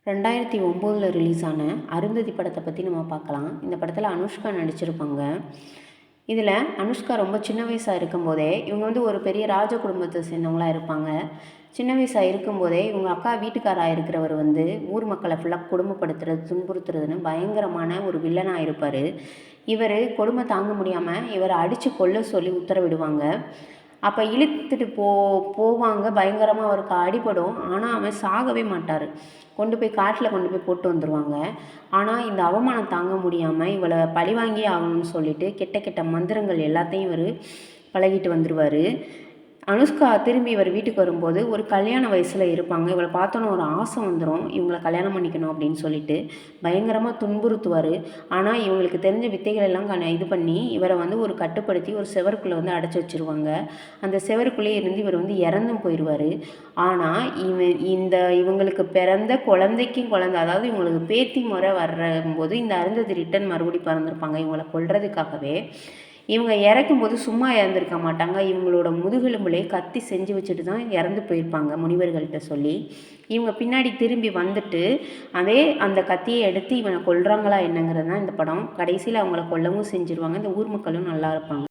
2009 release ஆன அருந்ததி படத்தை பற்றி நம்ம பார்க்கலாம். இந்த படத்தில் அனுஷ்கா நடிச்சிருப்பாங்க. இதில் அனுஷ்கா ரொம்ப சின்ன வயசாக இருக்கும்போதே இவங்க ஒரு பெரிய ராஜ குடும்பத்தை சேர்ந்தவங்களாக இருப்பாங்க. சின்ன வயசாக இருக்கும்போதே இவங்க அக்கா வீட்டுக்காராக இருக்கிறவர் ஊர் மக்களை ஃபுல்லாக கொடுமைப்படுத்துறது, துன்புறுத்துறதுன்னு பயங்கரமான ஒரு வில்லனாக இருப்பார். இவர் கொடுமை தாங்க முடியாமல் இவரை அடித்து கொல்ல சொல்லி உத்தரவிடுவாங்க. அப்போ இழுத்துட்டு போவாங்க. பயங்கரமாக அவருக்கு அடிபடும். ஆனால் அவன் சாகவே மாட்டார். கொண்டு போய் காட்டில் கொண்டு போய் போட்டு வந்துடுவாங்க. ஆனால் இந்த அவமானம் தாங்க முடியாமல் இவளை பழிவாங்கியே ஆகணும்னு சொல்லிட்டு கெட்ட கெட்ட மந்திரங்கள் எல்லாத்தையும் இவர் பழகிட்டு வந்துடுவார். அனுஷ்கா திரும்பி இவர் வீட்டுக்கு வரும்போது ஒரு கல்யாண வயசில் இருப்பாங்க. இவளை பார்த்தோன்னே ஒரு ஆசை வந்துடும், இவங்களை கல்யாணம் பண்ணிக்கணும் அப்படின்னு சொல்லிட்டு பயங்கரமாக துன்புறுத்துவார். ஆனால் இவங்களுக்கு தெரிஞ்ச வித்தைகள் எல்லாம் இது பண்ணி இவரை ஒரு கட்டுப்படுத்தி ஒரு செவருக்குள்ளே அடைச்சி வச்சுருவாங்க. அந்த செவருக்குள்ளேயே இருந்து இவர் இறந்தும் போயிடுவார். ஆனால் இவங்களுக்கு பிறந்த குழந்தைக்கும் குழந்தை, அதாவது இவங்களுக்கு பேத்தி முறை வரும்போது இந்த அருந்ததி ரிட்டன் மறுபடி பிறந்திருப்பாங்க இவங்களை கொல்றதுக்காகவே. இவங்க இறக்கும்போது சும்மா இறந்துருக்க மாட்டாங்க. இவங்களோட முதுகெலும்புலே கத்தி செஞ்சு வச்சுட்டு தான் இறந்து போயிருப்பாங்க முனிவர்கள்ட்ட சொல்லி. இவங்க பின்னாடி திரும்பி வந்துட்டு அந்த கத்தியை எடுத்து இவனை கொல்றாங்களா என்னங்கிறது தான் இந்த படம். கடைசியில் அவங்கள கொல்லவும் செஞ்சுருவாங்க. இந்த ஊர் மக்களும் நல்லா இருப்பாங்க.